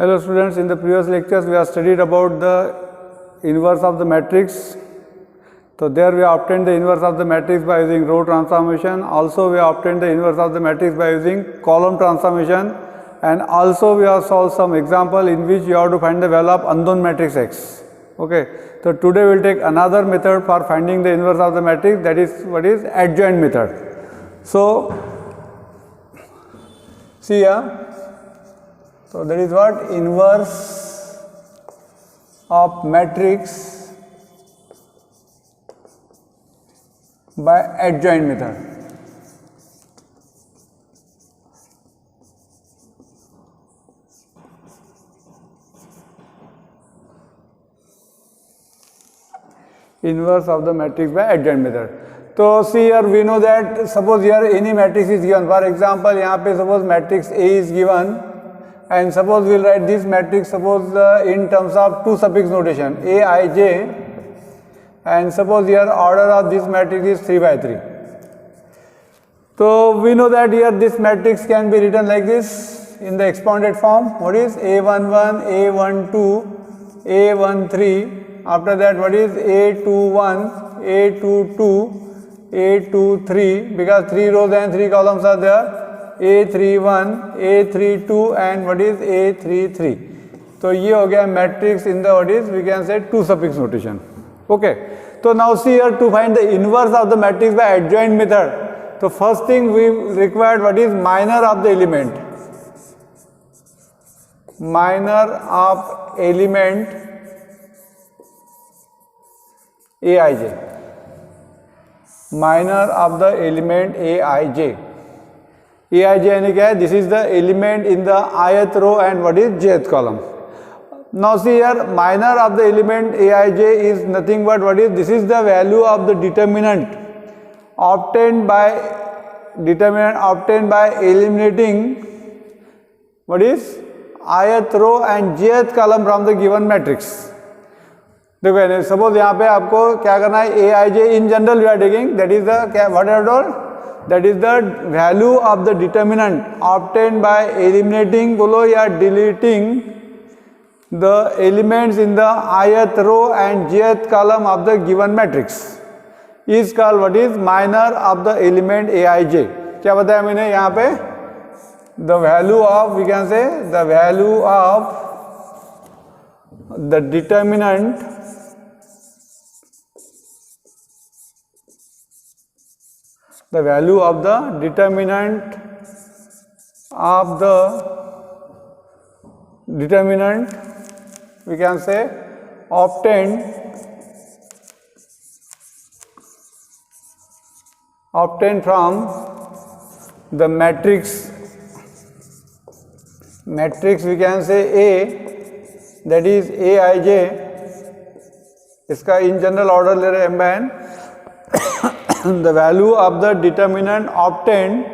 Hello students, in the previous lectures we have studied about the inverse of the matrix. So there we have obtained the inverse of the matrix by using row transformation. Also we have obtained the inverse of the matrix by using column transformation, and also we have solved some example in which you have to find the value of unknown matrix X. Okay. So today we will take another method for finding the inverse of the matrix, that is what is adjoint method. So see here. So that is what inverse of matrix by adjoint method. Inverse of the matrix by adjoint method. So see here, we know that suppose here any matrix is given. For example, यहाँ पे suppose matrix A is given. And suppose we will write this matrix suppose in terms of two suffix notation Aij, and suppose here order of this matrix is 3 by 3. So we know that here this matrix can be written like this in the expounded form. What is A11, A12, A13. After that what is A21, A22, A23, because 3 rows and 3 columns are there. A31, A32 and what is A33. So ये हो गया matrix in the what is we can say two suffix notation. Okay. So now see here, to find the inverse of the matrix by adjoint method. So first thing we required what is minor of the element. Minor of element Aij. Minor of the element Aij. Aij यानी क्या है? This is the element in the ith row and what is jth column. Now see here, minor of the element Aij is nothing but what is, this is the value of the determinant obtained by eliminating what is ith row and jth column from the given matrix. देखो suppose यहाँ पे आपको क्या करना है, Aij in general we are taking, that is the what I have told, that is the value of the determinant obtained by eliminating बोलो या deleting the elements in the ith row and jth column of the given matrix is called what is minor of the element Aij. क्या बताया मैंने यहाँ पे, the value of, we can say the value of the determinant of the determinant we can say obtained from the matrix we can say A, that is Aij. इसका in general order ले रहे M by N. The value of the determinant obtained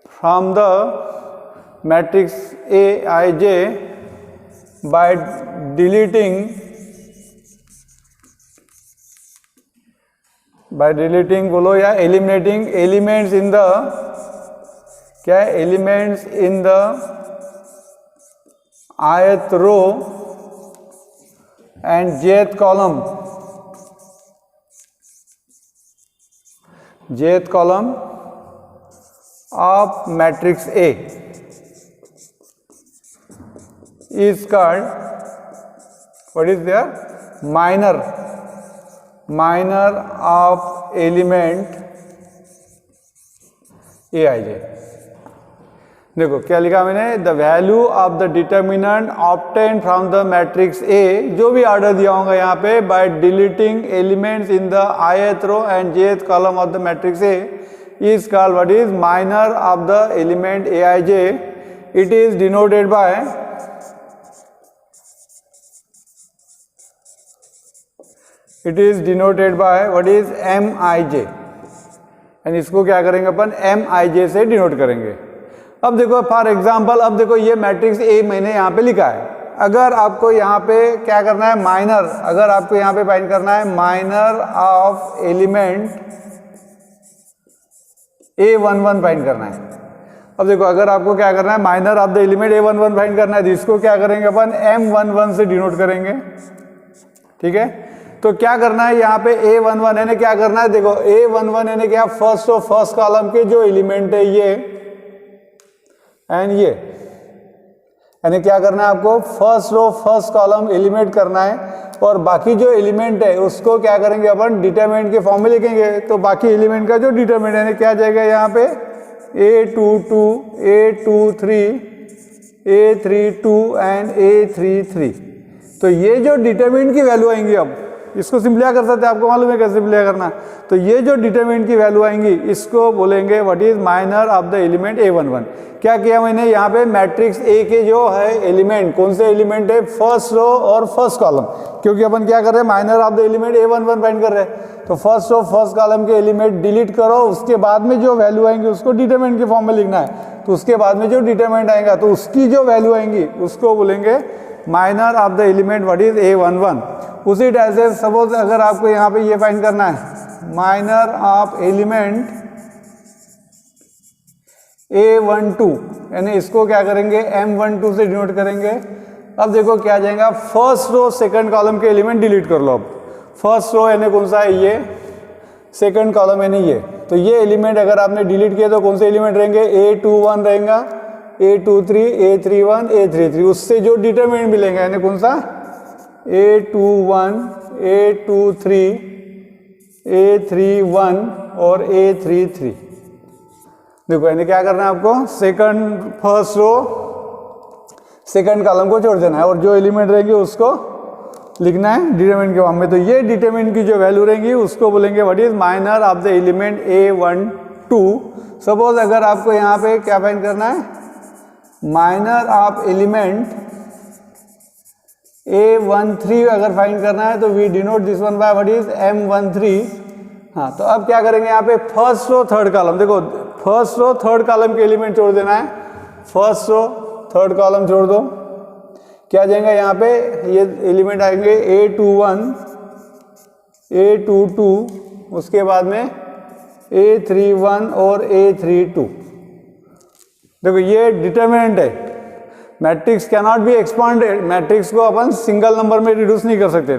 from the matrix Aij by deleting बोलो या eliminating elements in the क्या है, elements in the ith row and jth column of matrix A is called what is there, minor of element Aij. देखो क्या लिखा मैंने, the value of the determinant obtained from the matrix A, जो भी order दिया होगा यहाँ पे, by deleting elements in the ith row and jth column of the matrix A is called what is minor of the element Aij. It is denoted by what is Mij, and इसको क्या करेंगे अपन Mij से denote करेंगे. अब देखो for example, अब देखो ये मैट्रिक्स ए मैंने यहाँ पे लिखा है. अगर आपको यहाँ पे क्या करना है, माइनर, अगर आपको यहाँ पे फाइंड करना है minor of element A11 find करना है, अब देखो अगर आपको क्या करना है, minor of the element A11 find करना है, तो इसको क्या करेंगे अपन M11 से डिनोट करेंगे। ठीक है, तो क्या करना है यहाँ पे A11 यानी क्या करना है, देखो A11 यानी क्या, फर्स्ट ऑफ फर्स्ट कॉलम के जो एलिमेंट है ये एंड ये, यानी क्या करना है आपको, first row first column eliminate करना है, और बाकी जो एलिमेंट है उसको क्या करेंगे अपन डिटरमिनेंट के फॉर्म में लिखेंगे। तो बाकी एलिमेंट का जो डिटरमिनेंट यानी क्या जाएगा यहाँ पे A22, A23, A32 and A33। तो ये जो डिटरमिनेंट की वैल्यू आएंगी, अब इसको सिंप्लीफाई कर सकते हैं, आपको मालूम है कैसे सिंप्लीफाई करना। तो ये जो डिटरमिनेंट की वैल्यू आएंगी इसको बोलेंगे what is minor of the element A11। क्या किया मैंने यहाँ पे, मैट्रिक्स ए के जो है एलिमेंट, कौन से एलिमेंट है, फर्स्ट रो और फर्स्ट कॉलम, क्योंकि अपन क्या कर रहे हैं, minor of the element A11 find कर रहे हैं। तो फर्स्ट रो फर्स्ट कॉलम के एलिमेंट डिलीट करो, उसके बाद में जो वैल्यू आएंगी उसको डिटरमिनेंट के फॉर्म में लिखना है। तो उसके बाद में जो डिटरमिनेंट आएगा तो उसकी जो वैल्यू आएंगी उसको बोलेंगे minor of the element what is A11। उसी टाइप से सपोज अगर आपको यहाँ पे ये फाइंड करना है, माइनर ऑफ एलिमेंट A12, यानी इसको क्या करेंगे M12 से डिनोट करेंगे। अब देखो क्या जाएगा, फर्स्ट रो सेकंड कॉलम के एलिमेंट डिलीट कर लो। अब फर्स्ट रो यानी कौन सा है, ये सेकंड कॉलम यानी ये, तो ये एलिमेंट अगर आपने डिलीट किया तो कौन से एलिमेंट रहेंगे, A21 रहेगा, A23, A31, A33, उससे जो डिटरमिनेंट मिलेंगे यानी कौन सा A21, A23, A31 और A33। देखो यानी क्या करना है आपको, second first row second column को छोड़ देना है और जो एलिमेंट रहेंगे उसको लिखना है डिटरमिनेंट के फॉर्म में। तो ये डिटरमिनेंट की जो वैल्यू रहेंगी उसको बोलेंगे what is minor of the element A12। Suppose अगर आपको यहाँ पे क्या फाइंड करना है, माइनर ऑफ एलिमेंट A13 अगर फाइंड करना है तो we denote this one by what is M13। हाँ, तो अब क्या करेंगे यहाँ पे फर्स्ट रो थर्ड कॉलम, देखो फर्स्ट रो थर्ड कॉलम के एलिमेंट छोड़ देना है, फर्स्ट रो थर्ड कॉलम छोड़ दो। क्या जाएगा यहाँ पे, ये एलिमेंट आएंगे A21, A22, उसके बाद में A31 और A32। देखो ये डिटरमिनेंट है, matrix can not be expanded, matrix को अपन सिंगल नंबर में रिड्यूस नहीं कर सकते,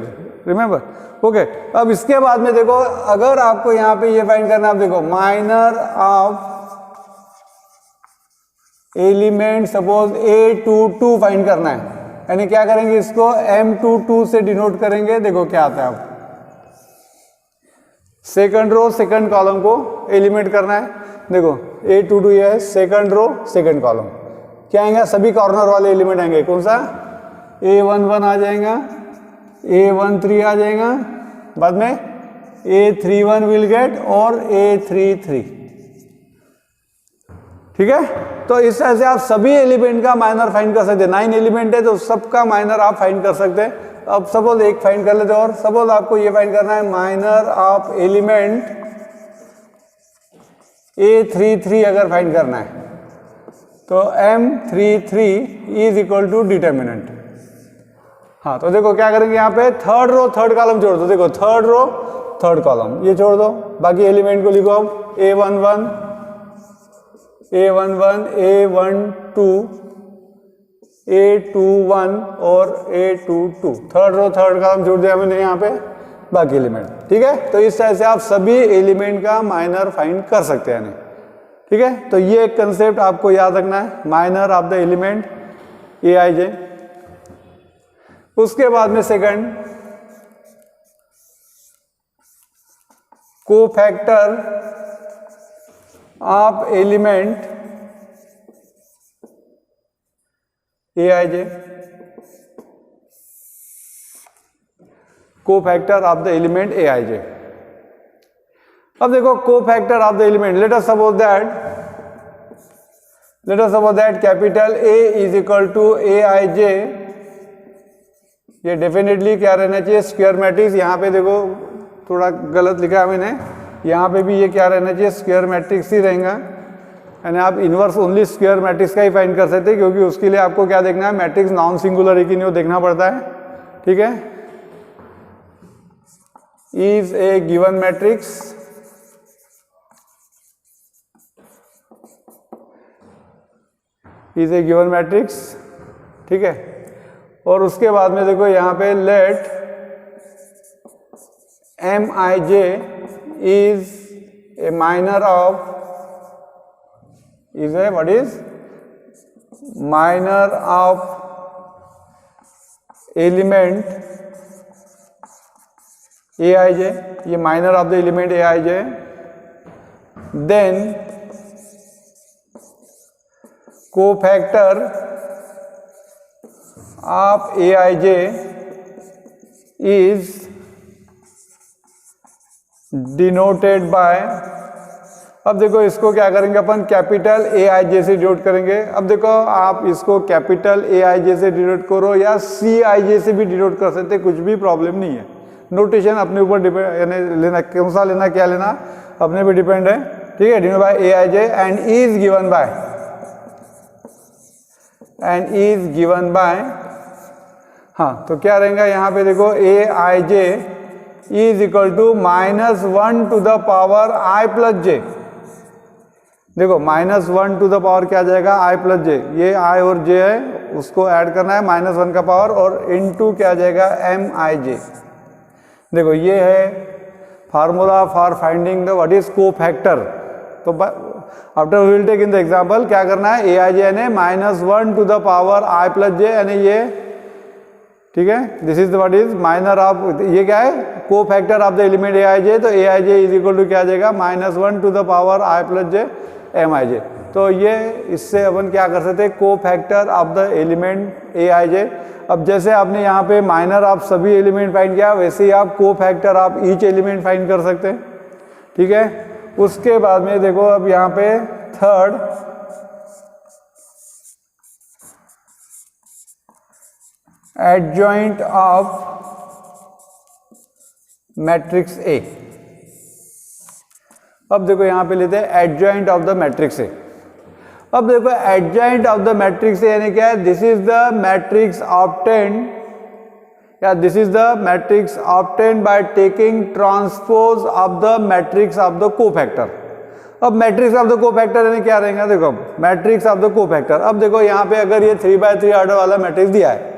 रिमेंबर। ओके, अब इसके बाद में देखो अगर आपको यहाँ पे ये फाइंड करना है, आप देखो minor of element suppose A22 find करना है, यानी क्या करेंगे, इसको M22 से डिनोट करेंगे। देखो क्या आता है, आप सेकंड रो सेकंड कॉलम को एलिमिनेट करना है। देखो A22 ये है, सेकंड रो सेकंड कॉलम क्या आएंगे, सभी कॉर्नर वाले एलिमेंट आएंगे, कौन सा A11 आ जाएगा, A13 आ जाएगा, बाद में A31 विल गेट और A33। ठीक है, तो इस तरह से आप सभी एलिमेंट का माइनर फाइंड कर सकते हैं। 9 एलिमेंट है तो सबका माइनर आप फाइंड कर सकते हैं। अब सपोज एक फाइंड कर लेते हैं, और सपोज आपको ये फाइंड करना है माइनर ऑफ एलिमेंट A33 अगर फाइंड करना है तो M33 is equal to determinant. हाँ, तो देखो क्या करेंगे, यहाँ पे थर्ड रो थर्ड कॉलम छोड़ दो, देखो थर्ड रो थर्ड कॉलम ये छोड़ दो, बाकी एलिमेंट को लिखो अब A11, A11, A12, A21 और A22। Third row third column छोड़ दिया मैंने यहाँ पे, बाकी एलिमेंट। ठीक है, तो इस तरह से आप सभी एलिमेंट का माइनर फाइंड कर सकते हैं। ठीक है, तो ये एक कंसेप्ट आपको याद रखना है, minor of the element Aij। उसके बाद में second, cofactor of element Aij, cofactor of the element Aij। अब देखो cofactor of the element, let us suppose that capital A is equal to Aij। ये डेफिनेटली क्या रहना चाहिए, स्क्वायर मैट्रिक्स। यहाँ पे देखो थोड़ा गलत लिखा है मैंने, यहाँ पे भी ये क्या रहना चाहिए, स्क्वायर मैट्रिक्स ही रहेगा। यानी आप इनवर्स ओनली स्क्वायर मैट्रिक्स का ही फाइंड कर सकते हैं, क्योंकि उसके लिए आपको क्या देखना है, मैट्रिक्स नॉन सिंगुलर है कि नहीं वो देखना पड़ता है। ठीक है, is a given matrix is a given matrix, ठीक है। और उसके बाद में देखो यहाँ पे late Mij is a minor of, is a what is minor of element Aij, ये minor of the element Aij, then cofactor of Aij is denoted by, अब देखो इसको क्या करेंगे अपन कैपिटल Aij से डिनोट करेंगे। अब देखो आप इसको कैपिटल Aij से डिनोट करो या Cij से भी डिनोट कर सकते, कुछ भी प्रॉब्लम नहीं है। नोटेशन अपने ऊपर डिपेंड, यानी लेना कौन सा लेना क्या लेना अपने पे डिपेंड है, ठीक है। Denote by Aij and is given by, and is given by, हाँ तो क्या रहेगा यहाँ पे देखो Aij is equal to -1 to the power I plus j. देखो -1 टू द पावर क्या आ जाएगा I प्लस जे, ये I और J है उसको ऐड करना है -1 का पावर, और इनटू क्या आ जाएगा Mij। देखो ये है formula for finding the what is cofactor. तो after we will take in the example क्या करना है, Aij यानी -1 to the power I plus j, यानी ये, ठीक है। This is what is minor of, ये क्या है cofactor of the element Aij, तो Aij इज इक्वल टू क्या आ जाएगा -1 to the power I plus j Mij। तो ये इससे अपन क्या कर सकते हैं, cofactor of the element Aij। अब जैसे आपने यहाँ पे माइनर ऑफ सभी एलिमेंट फाइंड किया, वैसे ही आप cofactor of each element find कर सकते हैं, ठीक है। उसके बाद में देखो अब यहाँ पे third, adjoint of matrix A. अब देखो यहां पे लेते हैं adjoint of the matrix A. अब देखो adjoint of the matrix A यानी क्या है, this is the matrix obtained, या this is the matrix obtained by taking transpose of the matrix of the cofactor. अब मैट्रिक्स ऑफ द कोफैक्टर यानी क्या रहेगा, देखो मैट्रिक्स ऑफ द कोफैक्टर। अब देखो यहाँ पे अगर ये 3x3 ऑर्डर वाला मैट्रिक्स दिया है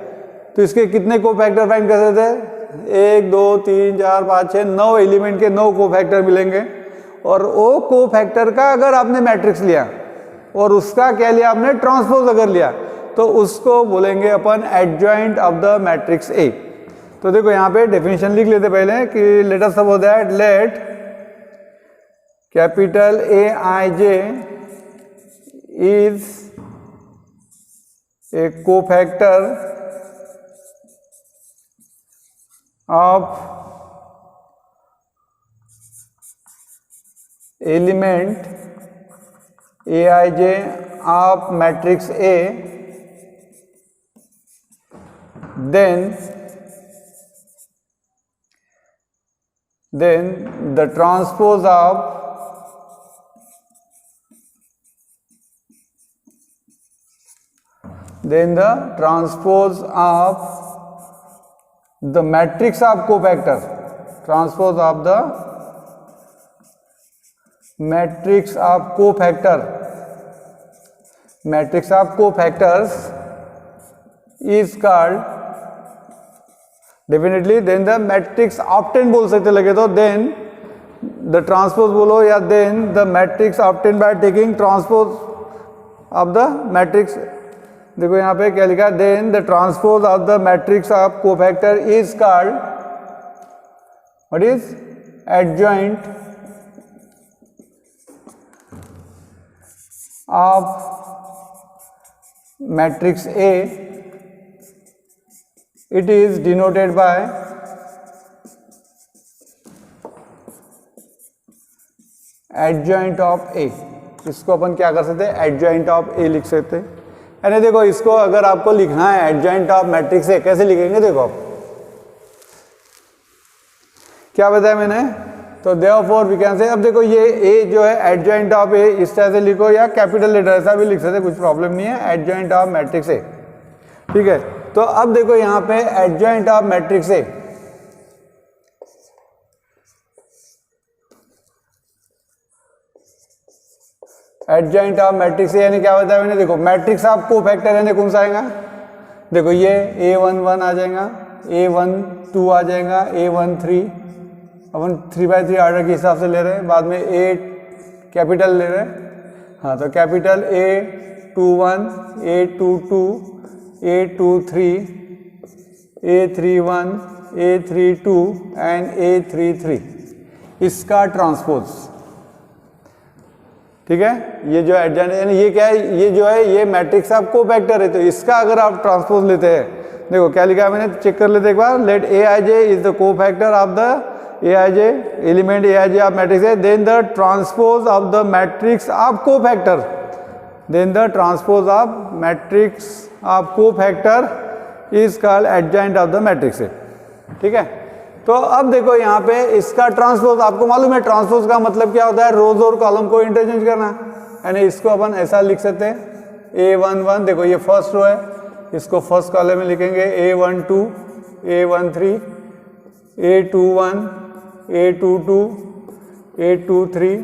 तो इसके कितने कोफैक्टर फाइंड कर सकते हैं, 1 2 3 4 5 6 9 एलिमेंट के 9 कोफैक्टर मिलेंगे। और वो कोफैक्टर का अगर आपने मैट्रिक्स लिया और उसका क्या लिया आपने, ट्रांसपोज अगर लिया, तो उसको बोलेंगे अपन adjoint of the matrix A. तो देखो यहाँ पे डेफिनेशन लिख लेते पहले कि let us suppose that let capital Aij is a cofactor of element Aij of matrix A, then the transpose of the matrix of cofactor, transpose of the matrix of cofactor, matrix of cofactors is called definitely, then the matrix obtained बोल सकते लगे तो then the transpose बोलो, या then the matrix obtained by taking transpose of the matrix। देखो यहाँ पे क्या लिखा, then the transpose of the matrix of cofactor is called what is adjoint of matrix A. It is denoted by adjoint of A. इसको अपन क्या कर सकते हैं, एडजॉइंट ऑफ ए लिख सकते हैं। यानी देखो इसको अगर आपको लिखना है एडजॉइंट ऑफ मैट्रिक्स ए, कैसे लिखेंगे, देखो आप क्या बताया मैंने, तो देयरफॉर वी कैन से, अब देखो ये ए जो है एडजॉइंट ऑफ ए इस तरह से लिखो या कैपिटल लेटर ऐसा भी लिख सकते, कुछ प्रॉब्लम नहीं है, एडजॉइंट ऑफ मैट्रिक्स ए, ठीक है। तो अब देखो यहाँ पे adjoint of matrix A, adjoint of matrix A यानी क्या बताया मैंने, देखो मैट्रिक्स ऑफ को फैक्टर यानी कौन सा आएगा, देखो ये A11 आ जाएगा, A12 आ जाएगा, A13 अपन 3/3 ऑर्डर के हिसाब से ले रहे हैं, बाद में A कैपिटल ले रहे हैं, हाँ तो capital A21, A22, A23, A31, A32 and A33 इसका ट्रांसपोज, ठीक है। ये जो एडजॉइंट यानी ये क्या है, ये जो है ये मैट्रिक्स ऑफ कोफैक्टर है, तो इसका अगर आप ट्रांसपोज लेते हैं, देखो क्या लिखा है मैंने, चेक कर लेते एक बार, let Aij is the cofactor of the Aij element Aij of matrix है, then the transpose of the matrix of cofactor, then the transpose of matrix of cofactor is called adjoint of the matrix है, ठीक है। तो अब देखो यहाँ पे इसका ट्रांसपोज, आपको मालूम है ट्रांसपोज का मतलब क्या होता है, रोज और कॉलम को इंटरचेंज करना, यानी इसको अपन ऐसा लिख सकते हैं A11, देखो ये फर्स्ट रो है, इसको फर्स्ट कॉलम में लिखेंगे A12, A13, A21, A22, A23,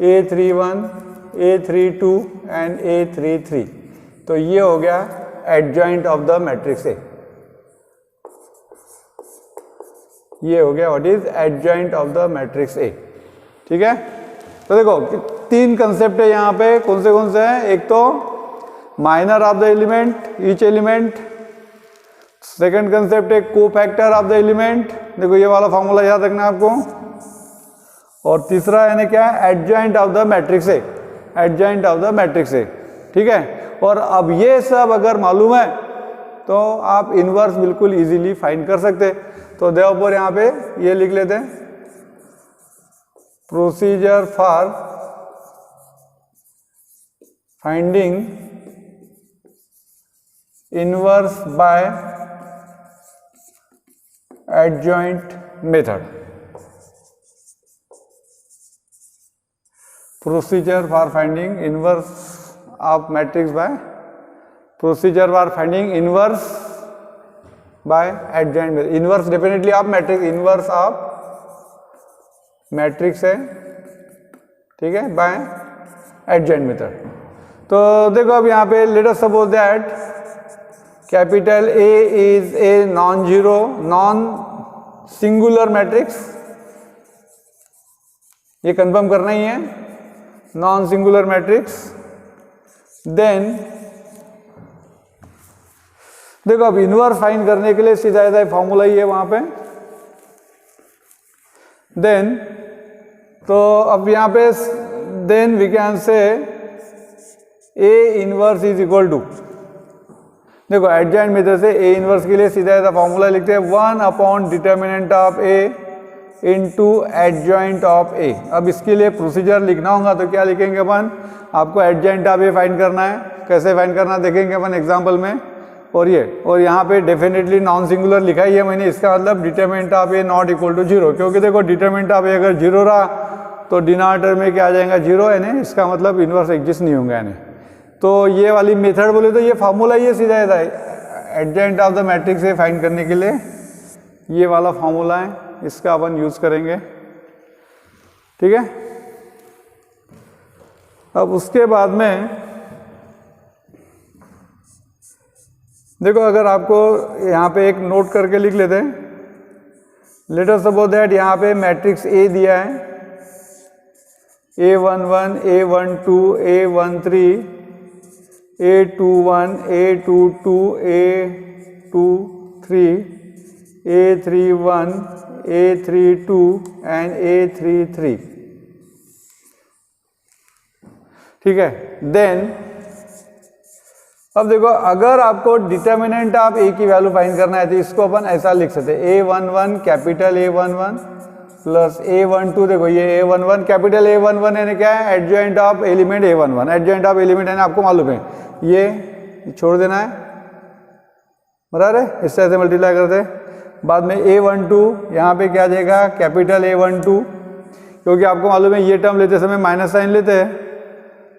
A31, A32 and A33, तो ये हो गया एडजॉइंट ऑफ द मैट्रिक्स ए, ये हो गया what is adjoint of the matrix ए, ठीक है। तो देखो तीन कंसेप्ट है यहाँ पे, कौन से हैं, एक तो minor of the element each element, second concept है कोफैक्टर ऑफ द एलिमेंट, देखो ये वाला फॉर्मूला याद रखना है आपको, और तीसरा यानी क्या है adjoint of the matrix A, adjoint of the matrix ए, ठीक है। और अब ये सब अगर मालूम है तो आप इनवर्स बिल्कुल इजीली फाइंड कर सकते, तो देयरफॉर यहाँ पे ये लिख लेते हैं, procedure for finding inverse by adjoint method, procedure for finding inverse of matrix bye, procedure for finding inverse by adjoint method, inverse definitely of matrix, inverse of matrix है, ठीक है, बाय एडजॉइंट मेथड। तो देखो अब यहाँ पे late us suppose that capital A is a non zero non singular matrix, ये confirm करना ही है, नॉन सिंगुलर मैट्रिक्स, देन देखो अब इनवर्स फाइंड करने के लिए सीधा फॉर्मूला ही है वहां पे, देन तो अब यहाँ पे then we can say A inverse is equal to, देखो एडजॉइंट मेथड से A इनवर्स के लिए सीधा फॉर्मूला लिखते हैं 1 upon determinant of A into adjoint of A। अब इसके लिए प्रोसीजर लिखना होगा तो क्या लिखेंगे अपन, आपको एडजॉइंट ऑफ A फाइंड करना है, कैसे फाइंड करना देखेंगे अपन एग्जांपल में, और यहाँ पे डेफिनेटली नॉन सिंगुलर लिखा ही है मैंने, इसका मतलब determinant of A not equal to 0, क्योंकि देखो डिटरमिनेंट ऑफ A अगर 0 रहा तो डिनोमिनेटर में क्या आ जाएगा 0 है, इसका मतलब इनवर्स एग्जिस्ट नहीं होंगे यानी। तो ये वाली मेथड बोले तो ये फार्मूला ही है सीधा एडजॉइंट ऑफ द मैट्रिक्स से फाइंड करने के लिए, ये वाला फार्मूला है, इसका अपन यूज करेंगे, ठीक है। अब उसके बाद में देखो अगर आपको यहाँ पे एक नोट करके लिख लेते हैं, लेट अस सपोज दैट यहाँ पे मैट्रिक्स A दिया है, A11, A12, A13, A21, A22, A23, A31, A32 and A33, ठीक है। देन अब देखो अगर आपको डिटर्मिनेंट ऑफ A की वैल्यू फाइंड करना है तो इसको अपन ऐसा लिख सकते हैं, A11 capital A11 plus A12, देखो ये A11 कैपिटल A11 यानी क्या है adjoint of element A11, adjoint of element है आपको मालूम है, ये छोड़ देना है, बराबर है, इस तरह से मल्टीप्लाई करते हैं। बाद में A12 यहाँ पे क्या आ जाएगा कैपिटल A12, क्योंकि आपको मालूम है ये टर्म लेते समय माइनस साइन लेते हैं,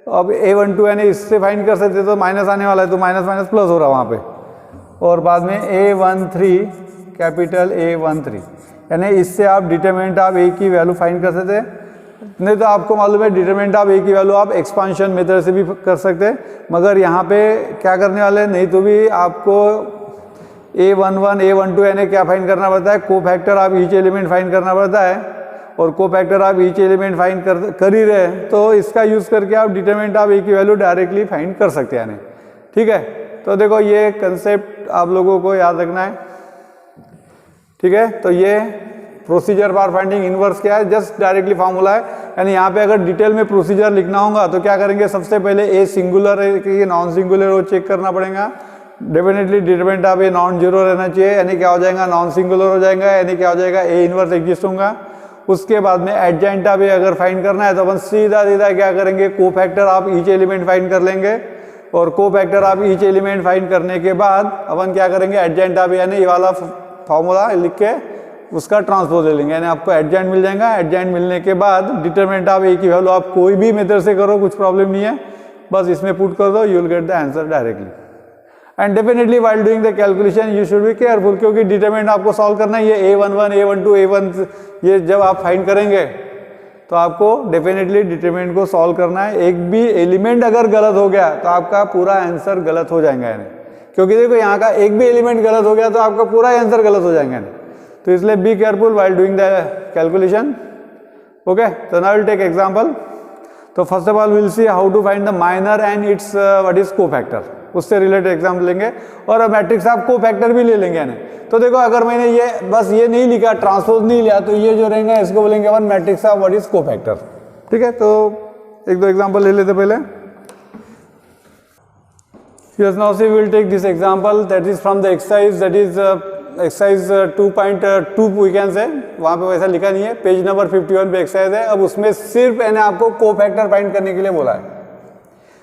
अब A12 यानी इससे फाइंड कर सकते तो माइनस आने वाला है, तो माइनस माइनस प्लस हो रहा है वहाँ पे। और बाद में A13 कैपिटल A13, यानी इससे आप डिटरमिनेंट ऑफ A की वैल्यू फाइंड कर सकते हैं। नहीं तो आपको मालूम है डिटरमिनेंट ऑफ ए की वैल्यू आप एक्सपांशन मेथड से भी कर सकते हैं, मगर यहाँ पे क्या करने वाले नहीं तो भी आपको A11 A12 यानी क्या फाइंड करना पड़ता है, को factor of each element find करना पड़ता है, और को factor of each element find कर ही रहे हैं तो इसका यूज़ करके आप डिटरमिनेंट ऑफ ए की वैल्यू डायरेक्टली फाइंड कर सकते हैं यानी। ठीक है, तो देखो ये कंसेप्ट आप लोगों को याद रखना है। ठीक है, तो ये प्रोसीजर फॉर फाइंडिंग इनवर्स क्या है, जस्ट डायरेक्टली फार्मूला है। यानी यहाँ पे अगर डिटेल में प्रोसीजर लिखना होगा तो क्या करेंगे, सबसे पहले ए सिंगुलर है कि नॉन सिंगुलर वो चेक करना पड़ेगा। Definitely determinant of a non zero रहना चाहिए, यानी क्या हो जाएगा नॉन सिंगुलर हो जाएगा, यानी क्या हो जाएगा ए इनवर्स एग्जिस्ट होगा। उसके बाद में एडजेंट ऑफ ए अगर फाइंड करना है तो अपन सीधा सीधा क्या करेंगे, को factor of each element find कर लेंगे, और को factor of each element find करने के बाद अपन क्या करेंगे, एडजेंट ऑफ ए यानी ये वाला फॉर्मूला लिख के उसका ट्रांसपोज ले लेंगे, यानी आपको एडजेंट मिल जाएगा। एडजेंट मिलने के बाद डिटरमिनेंट ऑफ ए की वैल्यू आप कोई भी मेथड से करो, कुछ प्रॉब्लम नहीं है, बस इसमें पुट कर दो, you will get the answer directly. And definitely while doing the calculation you should be careful, क्योंकि डिटरमिनेंट आपको सॉल्व करना है। ये A11 A12 A1 ये जब आप फाइंड करेंगे तो आपको डेफिनेटली डिटरमिनेंट को सॉल्व करना है। एक भी एलिमेंट अगर गलत हो गया तो आपका पूरा आंसर गलत हो जाएगा यानी, क्योंकि देखो यहाँ का एक भी एलिमेंट गलत हो गया तो आपका पूरा आंसर गलत हो जाएगा यानी। तो इसलिए be careful while doing the calculation. Okay, तो नाउ विल टेक एग्जांपल। तो first of all will see how to find the minor and its what is cofactor, उससे रिलेटेड एग्जाम्पल लेंगे, और मैट्रिक्स आप कोफैक्टर भी ले लेंगे यानी। तो देखो अगर मैंने ये बस ये नहीं लिखा, ट्रांसपोज नहीं लिया, तो ये जो रहेगा इसको बोलेंगे अपन matrix of what is cofactor. ठीक है, तो एक दो एग्जांपल ले लेते पहले। Yes, now see we will take this example that is from the exercise, that is exercise 2.2 we can say, वहाँ पे वैसा लिखा नहीं है, पेज नंबर 51 पे एक्सरसाइज है। अब उसमें सिर्फ मैंने आपको कोफैक्टर फाइंड करने के लिए बोला है,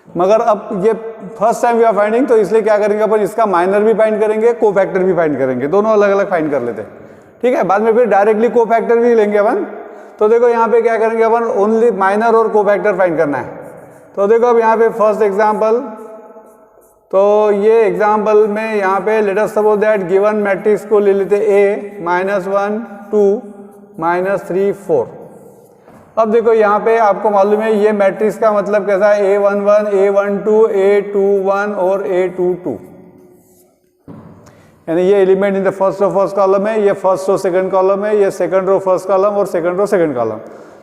मगर अब ये first time we are finding, तो इसलिए क्या करेंगे अपन, इसका माइनर भी फाइंड करेंगे, कोफैक्टर भी फाइंड करेंगे, दोनों अलग अलग फाइंड कर लेते हैं। ठीक है, बाद में फिर डायरेक्टली कोफैक्टर भी लेंगे अपन। तो देखो यहाँ पे क्या करेंगे अपन, ओनली माइनर और कोफैक्टर फाइंड करना है। तो देखो अब यहाँ पे फर्स्ट एग्जाम्पल, तो ये एग्जाम्पल में यहाँ पे late us suppose that given matrix को ले लेते A -1 2 -3 4। अब देखो यहाँ पे आपको मालूम है ये मैट्रिक्स का मतलब कैसा है, A11 A12 A21 और A22, यानी ये element in the first row first column है, ये फर्स्ट रो सेकंड कॉलम है, ये सेकंड रो फर्स्ट कॉलम और सेकंड रो सेकंड कॉलम।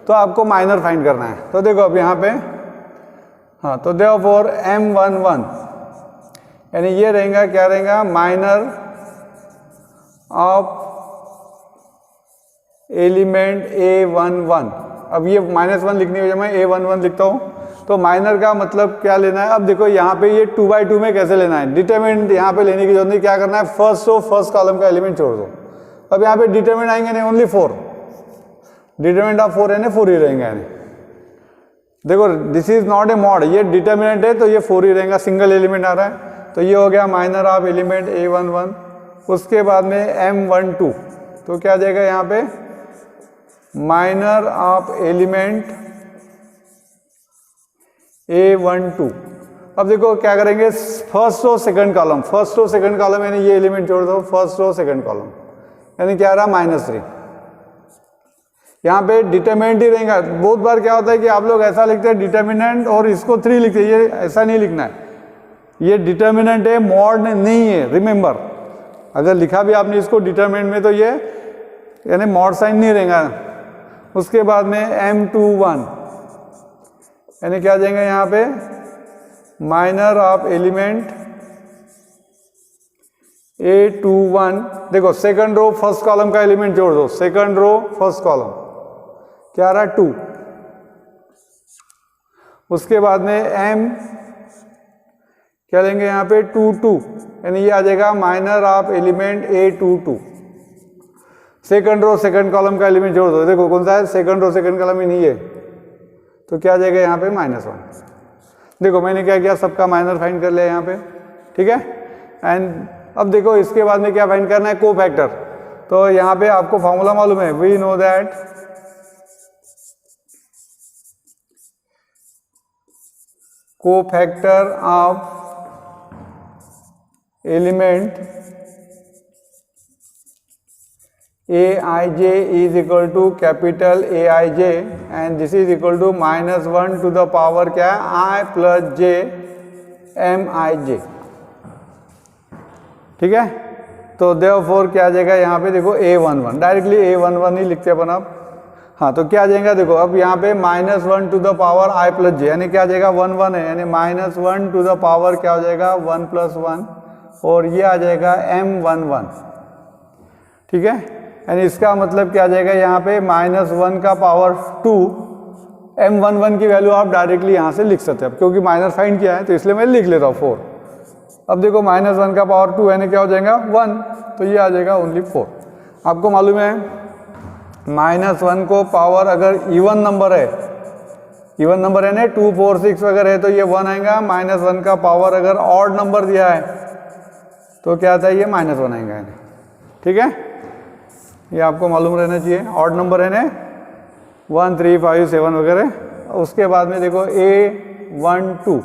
तो आपको माइनर फाइंड करना है। तो देखो अब यहाँ पे हाँ, तो देयरफॉर M11 यानी ये रहेगा, क्या रहेगा, माइनर ऑफ एलिमेंट A11। अब ये -1 लिखने की वजह मैं A11 लिखता हूँ। तो माइनर का मतलब क्या लेना है, अब देखो यहाँ पे ये 2/2 में कैसे लेना है, डिटरमिनेंट यहाँ पे लेने की जरूरत नहीं, क्या करना है, फर्स्ट रो फर्स्ट कॉलम का एलिमेंट छोड़ दो। अब यहाँ पे डिटरमिनेंट आएंगे नहीं, ओनली 4, डिटरमिनेंट ऑफ 4 यानी 4 ही रहेंगे यानी। देखो this is not A mod, ये डिटरमिनेंट है तो ये 4 ही रहेगा, सिंगल एलिमेंट आ रहा है। तो ये हो गया माइनर ऑफ एलिमेंट A11। उसके बाद में M12, तो क्या आ जाएगा यहाँ पे, माइनर ऑफ एलिमेंट A12। अब देखो क्या करेंगे, first row second column, first row second column यानी ये एलिमेंट छोड़ दो, फर्स्ट रो सेकंड कॉलम यानी क्या रहा, -3। यहाँ पे डिटरमिनेंट ही रहेगा। बहुत बार क्या होता है कि आप लोग ऐसा लिखते हैं डिटरमिनेंट और इसको 3 लिखते हैं, ये ऐसा नहीं लिखना है, ये डिटरमिनेंट है, मॉड नहीं है। रिमेंबर, अगर लिखा भी आपने इसको डिटरमिनेंट में तो ये यानी मॉड साइन नहीं रहेगा। उसके बाद में M21 यानी क्या जाएगा यहाँ पे, माइनर ऑफ एलिमेंट A21। देखो सेकंड रो फर्स्ट कॉलम का एलिमेंट जोड़ दो, सेकंड रो फर्स्ट कॉलम क्या रहा, 2। उसके बाद में M क्या लेंगे यहाँ पे, 2 यानी ये आ जाएगा minor of element A22। Second row second column का एलिमेंट जोड़ दो, देखो कौन सा है, सेकंड रो सेकंड कॉलम ही नहीं है, तो क्या आ जाएगा यहाँ पे, -1। देखो मैंने क्या किया, सबका माइनर फाइंड कर लिया यहाँ पे। ठीक है, एंड अब देखो इसके बाद में क्या फाइंड करना है, कोफैक्टर। तो यहाँ पे आपको फॉर्मूला मालूम है, we know that cofactor of element Aij is equal to capital Aij and this is equal to -1 to the power क्या है i प्लस j Mij, ठीक है। तो देयरफॉर क्या आ जाएगा यहाँ पे देखो A11, डायरेक्टली A11 ही लिखते अपन अब। हाँ तो क्या आ जाएगा देखो अब यहाँ पे -1 to the power i plus j, यानी क्या आ जाएगा 1 1 है, यानी -1 टू द पावर क्या हो जाएगा 1 + 1, और ये आ जाएगा M11, ठीक है। यानी इसका मतलब क्या आ जाएगा यहाँ पे -1 का पावर 2, M11 की वैल्यू आप डायरेक्टली यहाँ से लिख सकते हैं, क्योंकि माइनस फाइंड किया है तो इसलिए मैं लिख लेता हूँ 4। अब देखो -1 का पावर 2 यानी क्या हो जाएगा 1, तो ये आ जाएगा ओनली 4। आपको मालूम है -1 को पावर अगर इवन नंबर है, इवन नंबर है ना 2 4 6 वगैरह है तो ये 1 आएगा। -1 का पावर अगर ऑड नंबर दिया है तो क्या आता है ये -1 आएगा, ठीक है। ये आपको मालूम रहना चाहिए, ऑड नंबर है ना 1 3 5 7 वगैरह। उसके बाद में देखो A12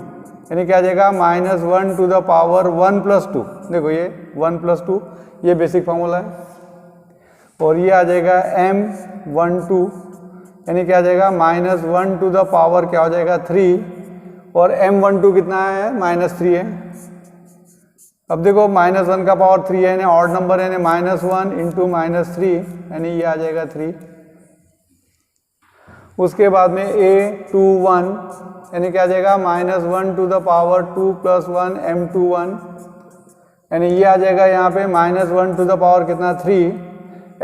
यानी क्या आ जाएगा -1 टू द पावर 1 + 2, देखो ये 1 + 2 ये बेसिक फार्मूला है। और ये आ जाएगा M12 यानी क्या आ जाएगा -1 टू द पावर क्या हो जाएगा 3, और M12 कितना है -3 है। अब देखो -1 का पावर 3 है, यानी ऑड नंबर है, यानी -1 × -3 यानी ये आ जाएगा 3। उसके बाद में A21 यानी क्या आ जाएगा -1 टू द पावर 2 + 1 M21, यानी ये आ जाएगा यहाँ पे -1 टू द पावर कितना 3,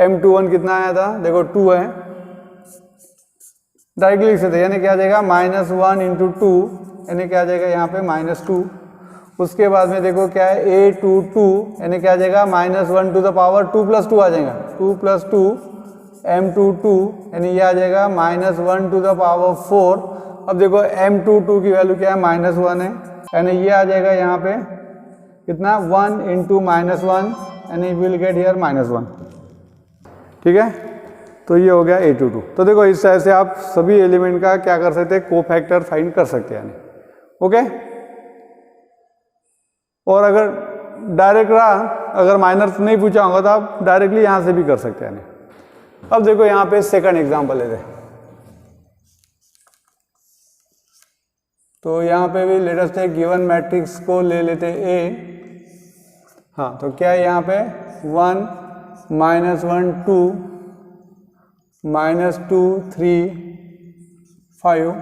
M21 कितना आया था देखो 2 है, डायरेक्टली लिख सकते, यानी क्या आ जाएगा -1 × 2 यानी क्या आ जाएगा यहाँ पे -2। उसके बाद में देखो क्या है A22 यानी क्या आ जाएगा -1 टू द पावर 2 + 2 आ जाएगा 2 + 2 M22 यानी ये आ जाएगा -1 टू द पावर 4। अब देखो M22 की वैल्यू क्या है -1 है, यानी ये आ जाएगा यहाँ पे कितना 1 × -1 यानी विल गेट हियर -1, ठीक है। तो ये हो गया A22। तो देखो इस तरह से आप सभी एलिमेंट का क्या कर सकते हैं कोफैक्टर फाइंड कर सकते हैं, यानी ओके। और अगर डायरेक्ट रहा, अगर माइनर नहीं पूछा होगा तो आप डायरेक्टली यहाँ से भी कर सकते हैं। अब देखो यहाँ पे सेकंड एग्जांपल लेते हैं, तो यहाँ पे भी let us take given matrix को ले लेते हैं A। हाँ तो क्या है यहाँ पे 1 -1 2 -2 3 5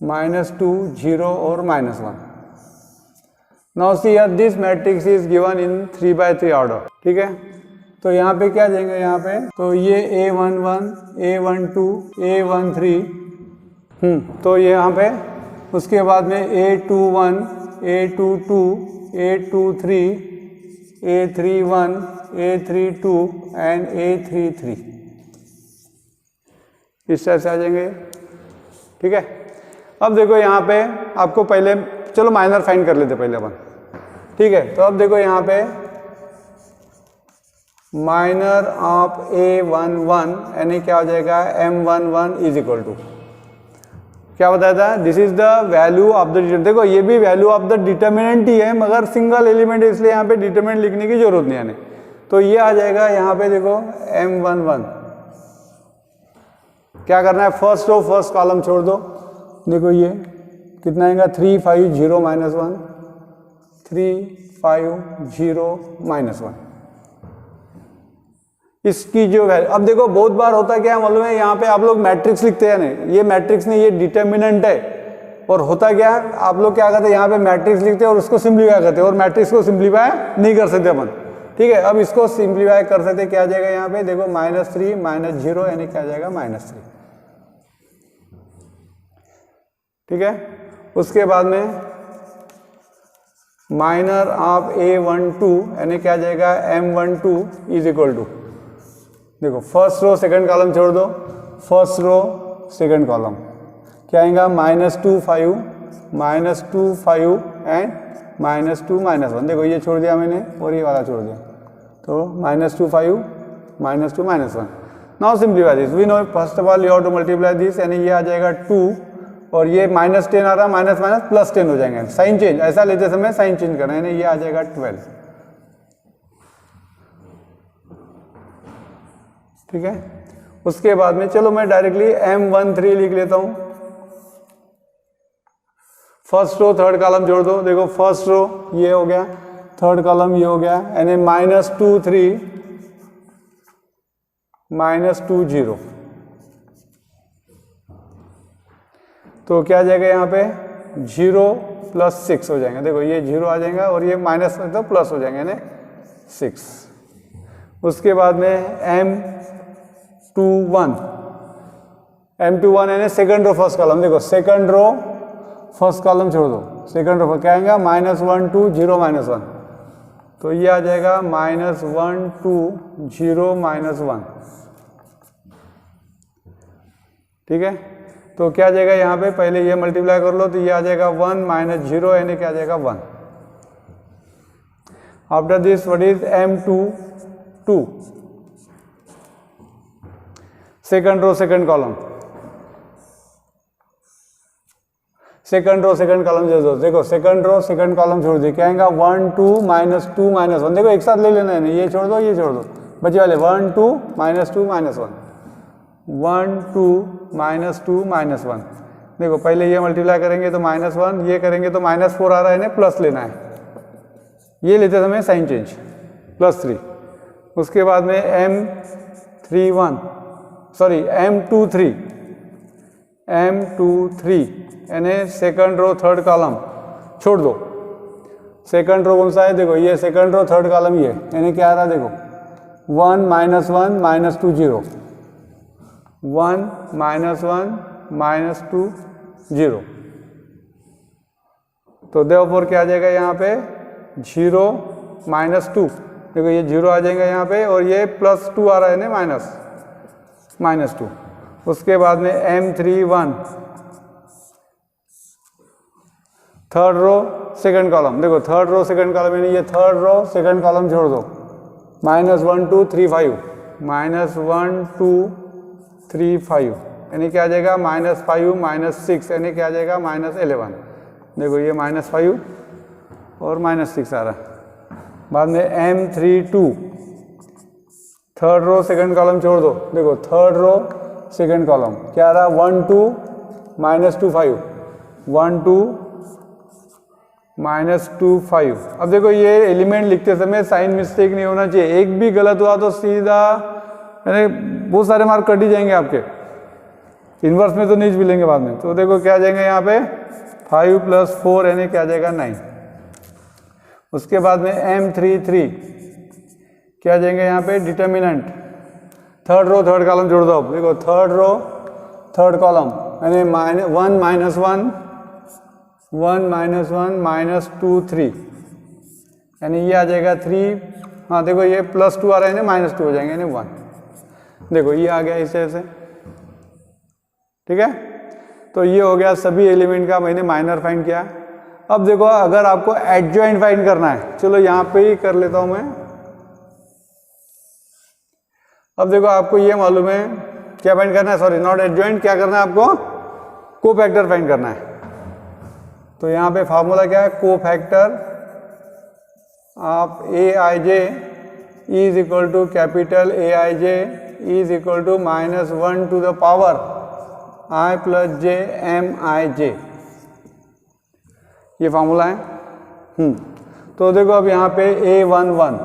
-2 0 और -1। Now see here this matrix is given in 3×3 order, ठीक है। तो यहाँ पे क्या देंगे यहाँ पे, तो ये A11 A12 A13, तो ये यहाँ पे उसके बाद में A21 A22 A23 A31 A32 and A33 इस तरह से आ जाएंगे, ठीक है। अब देखो यहाँ पे आपको पहले चलो माइनर फाइंड कर लेते पहले अपन, ठीक है। तो अब देखो यहाँ पे माइनर ऑफ A11 यानी क्या हो जाएगा M11 इज इक्वल टू क्या बताया था, this is the value of the determinant. देखो ये भी वैल्यू ऑफ द डिटरमिनेंट ही है मगर सिंगल एलिमेंट है इसलिए यहाँ पे डिटरमिनेंट लिखने की जरूरत नहीं आने। तो ये आ जाएगा यहाँ पे देखो M11, क्या करना है फर्स्ट रो फर्स्ट कॉलम छोड़ दो, देखो ये कितना आएगा 3 5 0 -1 3 5 0 -1 इसकी जो वैल्यू। अब देखो बहुत बार होता क्या है मालूम है, यहाँ पे आप लोग मैट्रिक्स लिखते हैं ना, ये मैट्रिक्स नहीं ये डिटरमिनेंट है, और होता क्या है आप लोग क्या करते हैं यहाँ पे मैट्रिक्स लिखते हैं और उसको सिंप्लीफाई करते हैं, और मैट्रिक्स को सिंप्लीफाई नहीं कर सकते अपन, ठीक है। अब इसको सिंप्लीफाई कर सकते क्या आ जाएगा यहाँ पे देखो -3 -0 यानी क्या आ जाएगा -3, ठीक है। उसके बाद में माइनर ऑफ A12 यानी क्या आ जाएगा M12 इज इक्वल टू, देखो फर्स्ट रो सेकंड कॉलम छोड़ दो, फर्स्ट रो सेकंड कॉलम क्या आएगा -2 5 -2 5 एंड -2 -1, देखो ये छोड़ दिया मैंने और ये वाला छोड़ दिया, तो -2 5 -2 -1। Now simplify this, we know first of all you have to multiply this, यानी ये आ जाएगा 2 और ये -10 आ रहा है माइनस माइनस +10 हो जाएंगे, साइन चेंज ऐसा लेते समय साइन चेंज करना है, यानी ये आ जाएगा 12। ठीक है। उसके बाद में चलो मैं डायरेक्टली M13 लिख लेता हूं। फर्स्ट रो थर्ड कॉलम जोड़ दो, देखो फर्स्ट रो ये हो गया, थर्ड कॉलम ये हो गया, यानी -2 3 -2 0। तो क्या आ जाएगा यहाँ पे 0 + 6 हो जाएंगे, देखो ये 0 आ जाएगा और ये माइनस तो प्लस हो जाएंगे यानी 6। उसके बाद में M21 यानी सेकंड रो फर्स्ट कॉलम, देखो सेकंड रो फर्स्ट कॉलम छोड़ दो, सेकंड रो क्या आएगा -1 2 0 -1, तो ये आ जाएगा -1 2 0 -1। ठीक है, तो क्या आ जाएगा यहाँ पे, पहले ये मल्टीप्लाई कर लो तो ये आ जाएगा 1 - 0 यानी क्या आ जाएगा 1। After this what is M22 second row second column, second row second column जोड़ दो, देखो सेकंड रो सेकंड कॉलम छोड़ दिए, क्या आएगा 1 2 -2 -1, देखो एक साथ ले लेना है, ये छोड़ दो ये छोड़ दो, बचे वाले 1 2 -2 -1 1 2 -2 -1। देखो पहले ये मल्टीप्लाई करेंगे तो -1, ये करेंगे तो -4 आ रहा है, इन्हें प्लस लेना है, ये लेते समय साइन चेंज +3। उसके बाद में M23 यानी सेकंड रो थर्ड कॉलम छोड़ दो, सेकंड रो कौन सा है, देखो ये सेकंड रो थर्ड कॉलम ये, यानी क्या आ रहा है देखो 1 -1 -2 0 1 -1 -2 0। तो देयरफॉर क्या आ जाएगा यहाँ पे 0 -2, देखो ये 0 आ जाएगा यहाँ पे और ये +2 आ रहा है ना -2। उसके बाद में M31 third row second column, देखो थर्ड रो सेकंड कॉलम यानी ये थर्ड रो सेकंड कॉलम छोड़ दो, -1 2 3 5 -1 2 3 5 यानी क्या आ जाएगा -5 -6 यानी क्या आ जाएगा -11। देखो ये -5 और -6 आ रहा है। बाद में M32 third row second column छोड़ दो, देखो थर्ड रो सेकंड कॉलम क्या आ रहा है 1 2 -2 5 1 2 -2 5। अब देखो ये एलिमेंट लिखते समय साइन मिस्टेक नहीं होना चाहिए, एक भी गलत हुआ तो सीधा यानी बहुत सारे मार्क कट ही जाएंगे आपके, इन्वर्स में तो नहीं मिलेंगे बाद में। तो देखो क्या आ जाएंगे यहाँ पे 5 + 4 यानी क्या आ जाएगा 9। उसके बाद में M33 क्या आ जाएंगे यहाँ पे determinant, third row third column जोड़ दो, देखो थर्ड रो थर्ड कॉलम यानी -1 -1 -2 3 यानी ये आ जाएगा 3। हाँ देखो ये +2 आ रहा है ना -2 हो जाएंगे यानी 1। देखो ये आ गया इस तरह से, ठीक है। तो ये हो गया सभी एलिमेंट का मैंने माइनर फाइंड किया। अब देखो अगर आपको एडजॉइंट फाइंड करना है, चलो यहाँ पे ही कर लेता हूँ मैं। अब देखो आपको ये मालूम है क्या फाइंड करना है, सॉरी नॉट एडजॉइंट, क्या करना है आपको कोफैक्टर फाइंड करना है। तो यहाँ पे फार्मूला क्या है, cofactor of AIJ is equal to capital AIJ is equal to -1 to the power I + j MIJ, ये फार्मूला है। तो देखो अब यहाँ पे A11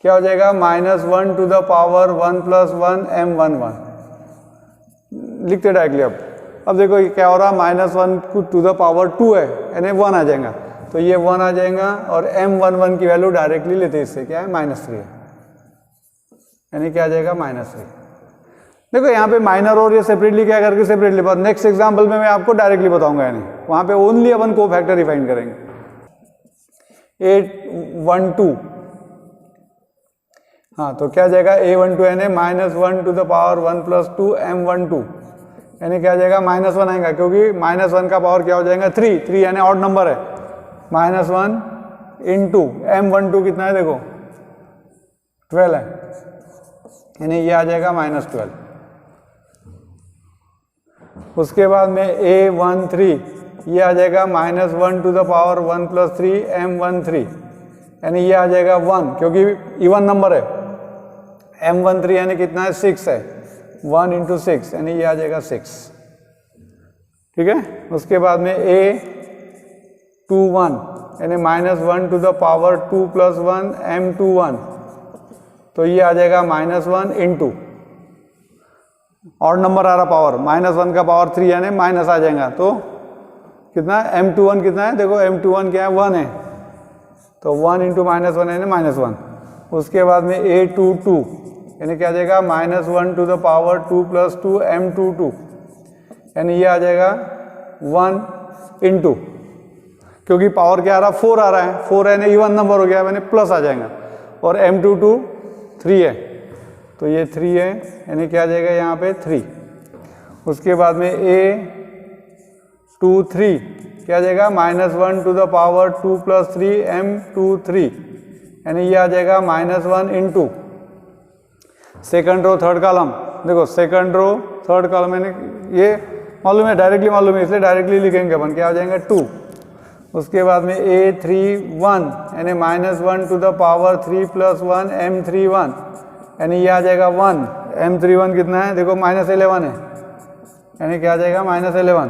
क्या हो जाएगा -1 to the power 1 + 1 M11 लिखते डायरेक्टली। अब देखो ये क्या हो रहा है -1 to the power 2 है यानी 1 आ जाएगा, तो ये 1 आ जाएगा और M11 की वैल्यू डायरेक्टली लेते इससे क्या है -3 है यानी क्या आ जाएगा -3। देखो यहाँ पे माइनर और ये सेपरेटली क्या करके सेपरेटली बात, नेक्स्ट एग्जांपल में मैं आपको डायरेक्टली बताऊंगा, यानी वहाँ पे ओनली अपन कोफैक्टर फाइंड करेंगे। 812 हाँ तो क्या जाएगा A12 यानी -1 to the power 1 + 2 M12 यानी क्या जाएगा -1 आएगा, क्योंकि -1 का पावर क्या हो जाएगा 3 यानी ऑड नंबर है। -1 × M12 कितना है देखो 12 है यानी ये आ जाएगा -12। उसके बाद में A13 ये आ जाएगा -1 to the power 1 + 3 M13 यानी ये आ जाएगा 1 क्योंकि इवन नंबर है M13 यानी कितना है 6 है, 1 इंटू 6 यानी ये आ जाएगा 6, ठीक है। उसके बाद में A21 यानी -1 टू द पावर 2 + 1 M21, तो ये आ जाएगा -1 इंटू और नंबर आ रहा पावर, -1 का पावर 3 यानी माइनस आ जाएगा, तो कितना M21 कितना है, देखो M21 क्या है 1 है, तो 1 इंटू -1 यानी -1। उसके बाद में A22 यानी क्या आ जाएगा -1 टू द पावर 2 + 2 M22 यानी ये आ जाएगा 1 इंटू, क्योंकि पावर क्या आ रहा 4 आ रहा है, 4 यानी इवन नंबर हो गया यानी प्लस आ जाएगा, और M22 3 है तो ये 3 है यानी क्या आ जाएगा यहाँ पे 3। उसके बाद में A23 क्या आ जाएगा -1 टू द पावर 2 + 3 M23 यानी ये आ जाएगा -1 into second row third column, देखो सेकंड रो थर्ड कॉलम यानी ये मालूम है, डायरेक्टली मालूम है, इसलिए डायरेक्टली लिखेंगे अपन, क्या आ जाएगा 2। उसके बाद में A31 यानी -1 टू द पावर 3 + 1 M31 यानी ये आ जाएगा 1, M31 कितना है देखो -11 है यानी क्या आ जाएगा -11।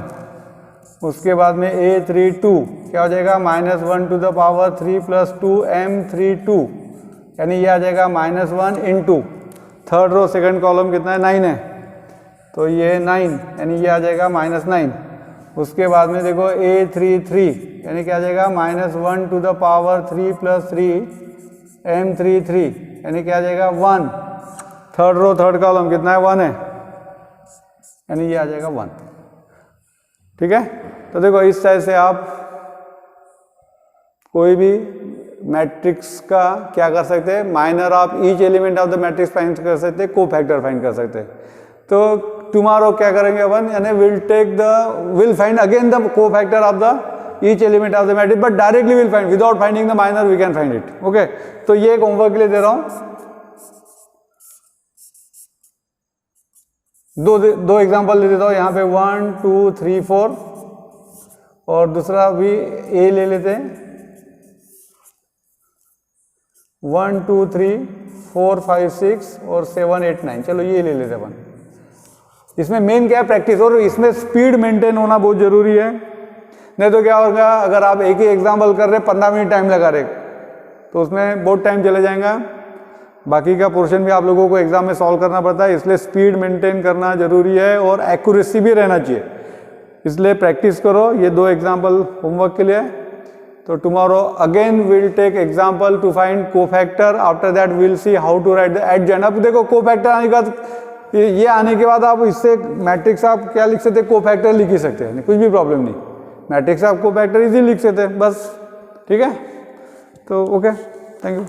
उसके बाद में A32 क्या हो जाएगा -1 टू द पावर 3 + 2 M32 यानी ये आ जाएगा -1 into third row second column कितना है 9 है तो ये 9 यानी ये आ जाएगा -9। उसके बाद में देखो A33 यानी क्या आ जाएगा -1 टू द पावर 3 + 3 M33 यानी क्या आ जाएगा 1, थर्ड रो थर्ड कॉलम कितना है 1 है यानी ये आ जाएगा 1, ठीक है। तो देखो इस तरह से आप कोई भी मैट्रिक्स का क्या कर सकते हैं, minor of each element of the matrix find कर सकते हैं, कोफैक्टर फाइंड कर सकते हैं। तो टुमारो क्या करेंगे अपन, यानी will find again the cofactor of the each element of the matrix, but directly will find without finding the minor we can find it, okay. तो ये एक होमवर्क के लिए दे रहा हूं, दो एग्जांपल दे देता हूं यहाँ पे 1 2 3 4 और दूसरा भी ए ले लेते हैं 1 2 3 4 5 6 और 7 8 9, चलो ये ले लेते अपन। इसमें मेन क्या है प्रैक्टिस, और इसमें स्पीड मेंटेन होना बहुत जरूरी है, नहीं तो क्या होगा अगर आप एक ही एग्जाम्पल कर रहे 15 मिनट टाइम लगा रहे तो उसमें बहुत टाइम चले जाएगा, बाकी का पोर्शन भी आप लोगों को एग्जाम में सॉल्व करना पड़ता है, इसलिए स्पीड मेंटेन करना जरूरी है और एक्यूरेसी भी रहना चाहिए, इसलिए प्रैक्टिस करो। ये 2 एग्जाम्पल होमवर्क के लिए। तो tomorrow again will take example to find cofactor, after that will see how to write the adjoint. अब देखो कोफैक्टर आने के बाद ये आने के बाद आप इससे मैट्रिक्स आप क्या लिख सकते हैं, कोफैक्टर लिख ही सकते हैं, कुछ भी प्रॉब्लम नहीं, मैट्रिक्स आप कोफैक्टर इजीली लिख सकते हैं बस, ठीक है। तो ओके, थैंक यू।